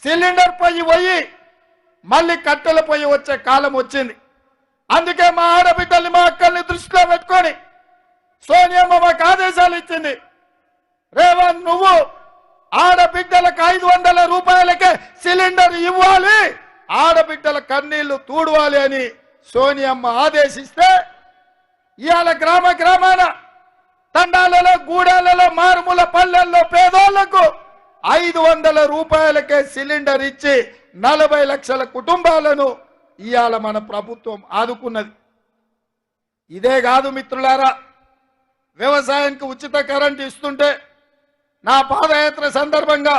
Cylinder పొయ్యి పోయి మళ్ళీ కట్టెల పొయ్యి వచ్చే కాలం వచ్చింది. అందుకే మా ఆడబిడ్డల్ని మా అక్కల్ని దృష్టిలో పెట్టుకొని సోనియమ్మ మాకు ఆదేశాలు ఇచ్చింది. రేవంత్ నువ్వు ఆడబిడ్డలకు 500 రూపాయలకే సిలిండర్ ఇవ్వాలి, ఆడబిడ్డల కన్నీళ్లు తూడవాలి అని సోనియమ్మ ఆదేశిస్తే ఇవాళ గ్రామ గ్రామాన తండాలలో గూడాలలో మారుమూల పల్లెల్లో పేదోళ్లకు 500 రూపాయలకే సిలిండర్ ఇచ్చి 40 లక్షల కుటుంబాలను ఇవాళ మన ప్రభుత్వం ఆదుకున్నది. ఇదే కాదు మిత్రులారా, వ్యవసాయానికి ఉచిత కరెంట్ ఇస్తుంటే నా పాదయాత్ర సందర్భంగా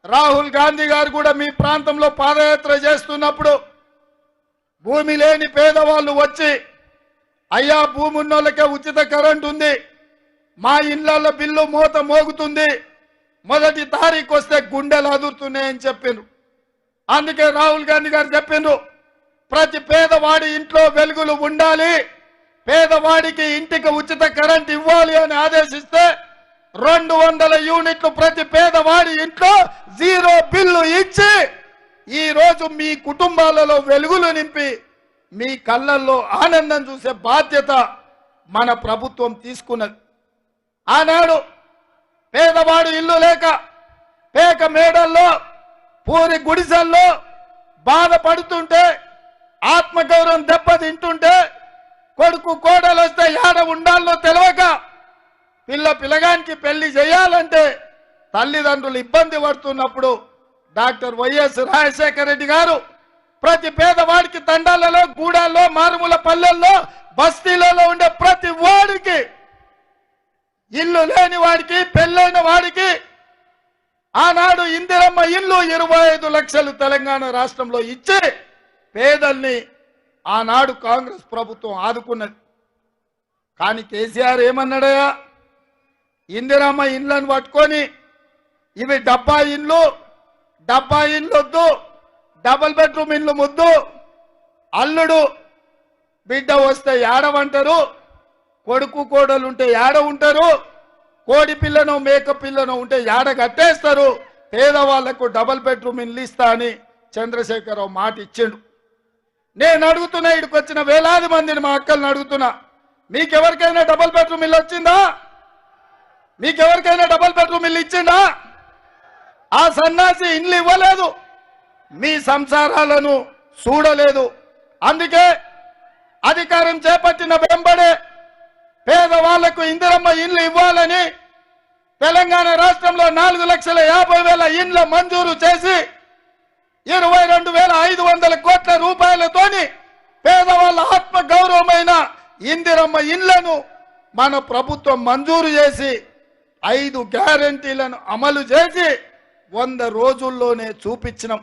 రాహుల్ గాంధీ గారు కూడా మీ ప్రాంతంలో పాదయాత్ర చేస్తున్నప్పుడు భూమి లేని పేదవాళ్ళు వచ్చి అయ్యా భూమి ఉన్నోళ్ళకే ఉచిత కరెంట్ ఉంది, మా ఇళ్లలో బిల్లు మోత మోగుతుంది, మొదటి తారీఖు వస్తే గుండెలు అదురుతున్నాయని చెప్పిండ్రు. అందుకే రాహుల్ గాంధీ గారు చెప్పిండ్రు ప్రతి పేదవాడి ఇంట్లో వెలుగులు ఉండాలి, పేదవాడికి ఇంటికి ఉచిత కరెంట్ ఇవ్వాలి అని ఆదేశిస్తే 200 యూనిట్లు ప్రతి పేదవాడి ఇంట్లో 0 బిల్లు ఇచ్చి ఈ రోజు మీ కుటుంబాలలో వెలుగులు నింపి మీ కళ్ళల్లో ఆనందం చూసే బాధ్యత మన ప్రభుత్వం తీసుకున్నది. ఆనాడు పేదవాడు ఇల్లు లేక పేక మేడల్లో పూరి గుడిసెల్లో బాధపడుతుంటే ఆత్మగౌరవం దెబ్బతింటుంటే కొడుకు కోడలు వస్తే ఏడ ఉండాలో తెలియక పిల్లగానికి పెళ్లి చేయాలంటే తల్లిదండ్రులు ఇబ్బంది పడుతున్నప్పుడు డాక్టర్ వైఎస్ రాజశేఖర రెడ్డి గారు ప్రతి పేదవాడికి తండాలలో గూడాల్లో మారుమూల పల్లెల్లో బస్తీలలో ఉండే ప్రతి వాడికి ఇల్లు లేని వాడికి పెళ్ళైన వాడికి ఆనాడు ఇందిరమ్మ ఇల్లు 25 లక్షలు తెలంగాణ రాష్ట్రంలో ఇచ్చి పేదల్ని ఆనాడు కాంగ్రెస్ ప్రభుత్వం ఆదుకున్నది. కానీ కేసీఆర్ ఏమన్నాడయా, ఇందిరమ్మ ఇండ్లను పట్టుకొని ఇవి డబ్బా ఇండ్లు వద్దు, డబుల్ బెడ్రూమ్ ఇండ్లు ముద్దు, అల్లుడు బిడ్డ వస్తే ఏడవంటారు, కొడుకు కోడలు ఉంటే ఏడ ఉంటారు, కోడి పిల్లను మేక పిల్లను ఉంటే ఏడ కట్టేస్తారు, పేదవాళ్లకు డబుల్ బెడ్రూమ్ ఇండ్లు ఇస్తా అని చంద్రశేఖరరావు మాట ఇచ్చిండు. నేను అడుగుతున్నా, ఇక్కడికి వచ్చిన వేలాది మందిని మా అక్కల్ని అడుగుతున్నా, మీకెవరికైనా డబుల్ బెడ్రూమ్ ఇల్లు వచ్చిందా? మీకెవరికైనా డబుల్ బెడ్రూమ్ ఇల్లు ఇచ్చిందా? ఆ సన్నాసి ఇండ్లు ఇవ్వలేదు, మీ సంసారాలను చూడలేదు. అందుకే అధికారం చేపట్టిన వెంబడే పేదవాళ్లకు ఇందిరమ్మ ఇండ్లు ఇవ్వాలని తెలంగాణ రాష్ట్రంలో 4,50,000 ఇండ్ల మంజూరు చేసి 22,500 కోట్ల రూపాయలతోని పేదవాళ్ళ ఆత్మ గౌరవమైన ఇందిరమ్మ ఇండ్లను మన ప్రభుత్వం మంజూరు చేసి 5 గ్యారెంటీలను అమలు చేసి 100 రోజుల్లోనే చూపించినాం.